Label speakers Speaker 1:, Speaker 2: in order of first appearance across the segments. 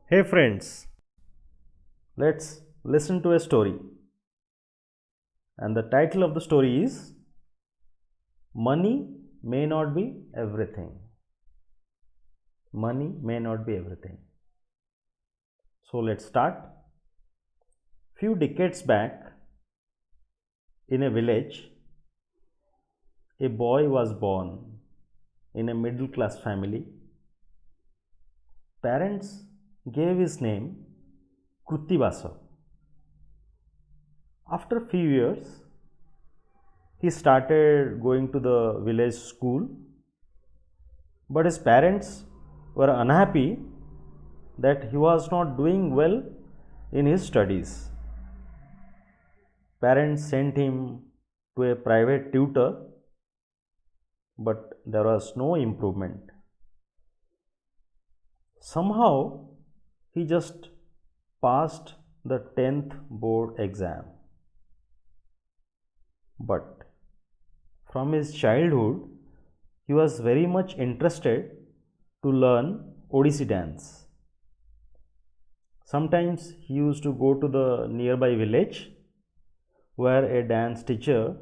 Speaker 1: Hey friends, let's listen to a story. And the title of the story is Money May Not Be Everything. Money may not be everything. So let's start. Few decades back, in a village, a boy was born in a middle class family. Parents gave his name Kruttivasa. After a few years, he started going to the village school, but his parents were unhappy that he was not doing well in his studies. Parents sent him to a private tutor, but there was no improvement. Somehow he just passed the 10th board exam. But from his childhood, he was very much interested to learn Odissi dance. Sometimes he used to go to the nearby village where a dance teacher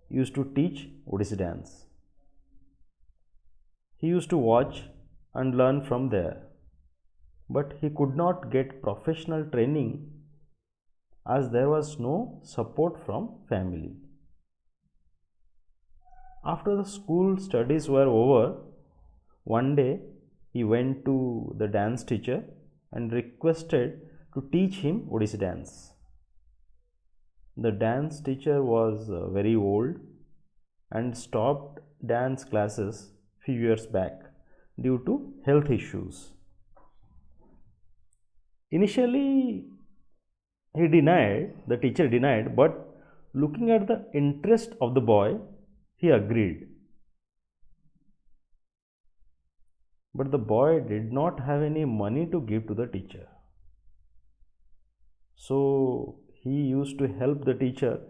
Speaker 1: used to teach Odissi dance. He used to watch and learn from there, but he could not get professional training as there was no support from family. After the school studies were over, one day he went to the dance teacher and requested to teach him Odissi dance. The dance teacher was very old and stopped dance classes few years back due to health issues. Initially, the teacher denied, but looking at the interest of the boy, he agreed. But the boy did not have any money to give to the teacher. So he used to help the teacher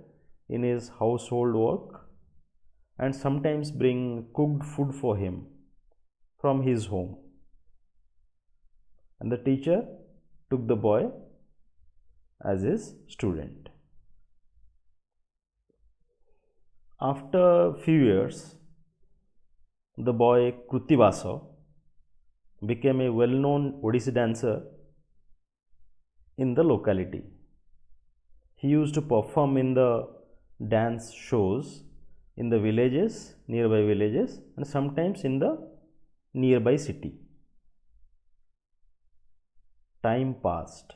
Speaker 1: in his household work and sometimes bring cooked food for him from his home. And the teacher took the boy as his student. After few years, the boy Kruttivasa became a well-known Odissi dancer in the locality. He used to perform in the dance shows in the villages, nearby villages, and sometimes in the nearby city. Time passed,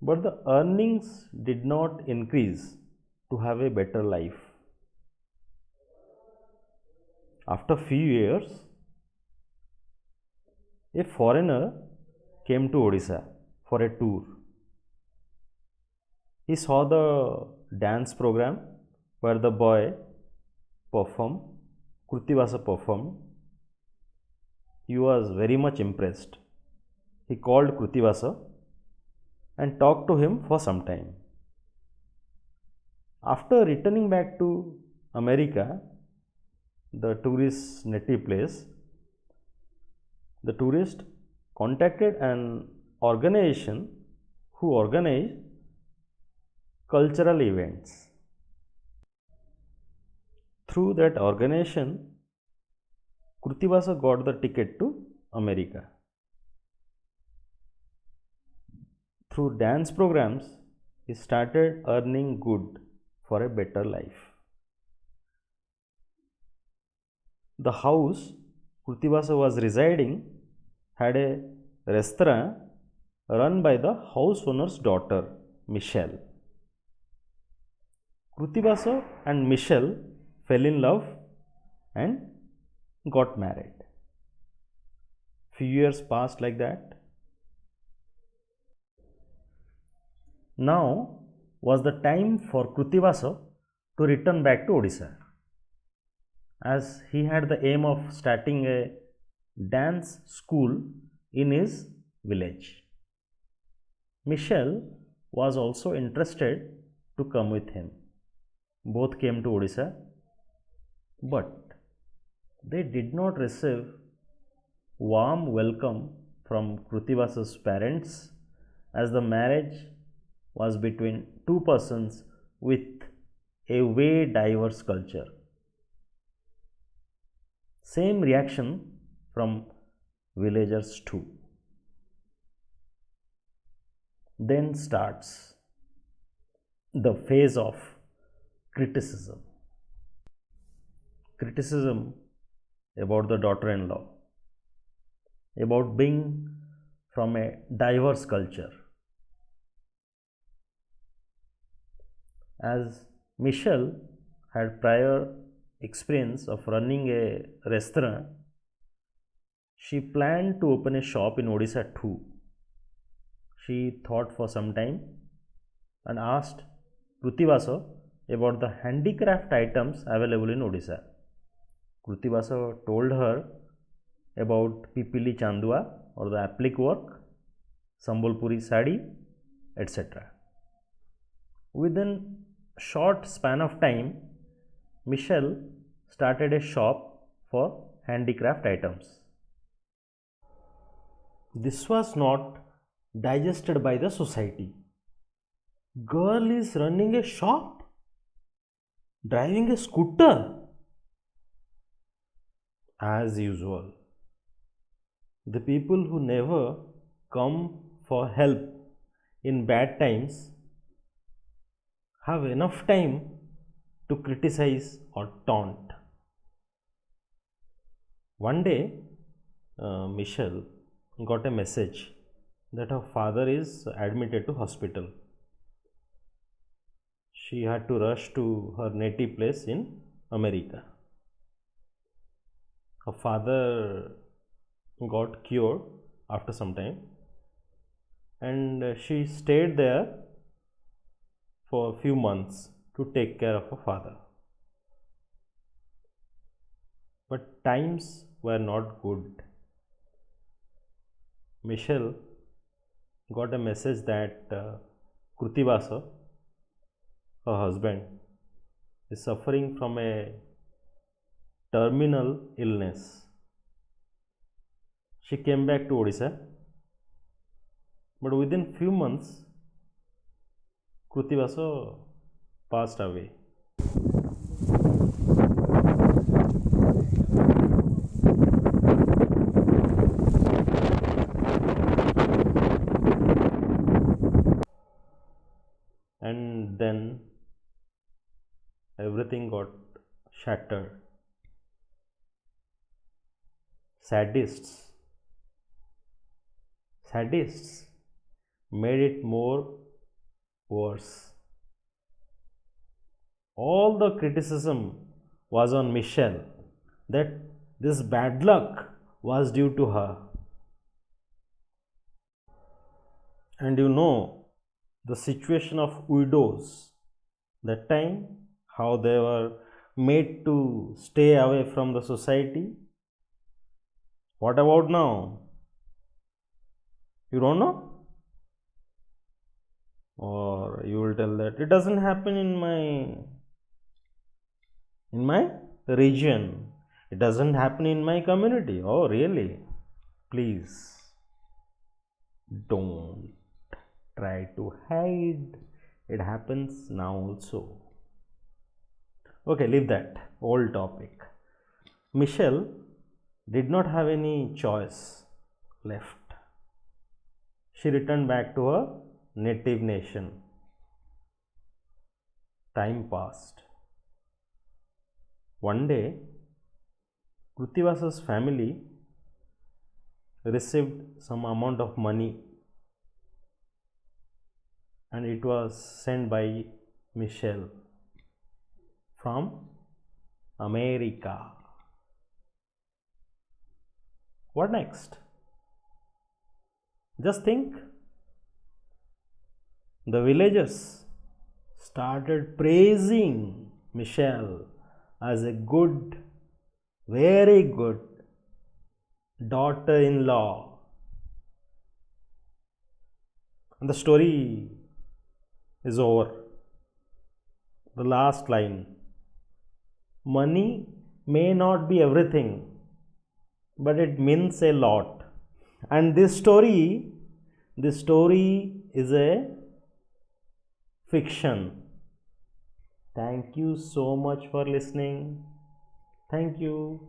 Speaker 1: but the earnings did not increase to have a better life. After few years, a foreigner came to Odisha for a tour. He saw the dance program where the boy performed, Kruttivasa performed. He was very much impressed. He called Kruttivasa and talked to him for some time. After returning back to America, the tourist's native place, the tourist contacted an organization who organized cultural events. Through that organization, Kruttivasa got the ticket to America. Through dance programs, he started earning good for a better life. The house Kruttivasa was residing had a restaurant run by the house owner's daughter, Michelle. Kruttivasa and Michelle fell in love and got married. Few years passed like that. Now was the time for Kruttivasa to return back to Odisha, as he had the aim of starting a dance school in his village. Michelle was also interested to come with him. Both came to Odisha, but they did not receive warm welcome from Krutivasa's parents, as the marriage was between two persons with a way diverse culture. Same reaction from villagers too. Then starts the phase of criticism. Criticism about the daughter-in-law, about being from a diverse culture. As Michelle had prior experience of running a restaurant, she planned to open a shop in Odisha too. She thought for some time and asked Krutivasa about the handicraft items available in Odisha. Krutivasa told her about Pipili Chandua or the applique work, Sambalpuri sari, etc. Within a short span of time, Michelle started a shop for handicraft items. This was not digested by the society. Girl is running a shop, driving a scooter. As usual, the people who never come for help in bad times have enough time to criticize or taunt. One day, Michelle got a message that her father is admitted to hospital. She had to rush to her native place in America. Her father got cured after some time, and she stayed there for a few months to take care of her father. But times were not good. Michelle got a message that Krutivasa, her husband, is suffering from a terminal illness. She came back to Odisha, but within few months, Krutivasa passed away. And then everything got shattered. Sadists made it more worse. All the criticism was on Michelle, that this bad luck was due to her. And you know the situation of widows that time, how they were made to stay away from the society. What about now? You don't know? Or you will tell that it doesn't happen in my region, it doesn't happen in my community. Oh really? Please don't try to hide, it happens now also. Okay, leave that old topic. Michelle did not have any choice left. She returned back to her native nation. Time passed. One day, Krutivasa's family received some amount of money, and it was sent by Michelle from America. What next? Just think. The villagers started praising Michelle as a good, very good daughter-in-law. And the story is over. The last line. Money may not be everything, but it means a lot. And this story is a fiction. Thank you so much for listening. Thank you.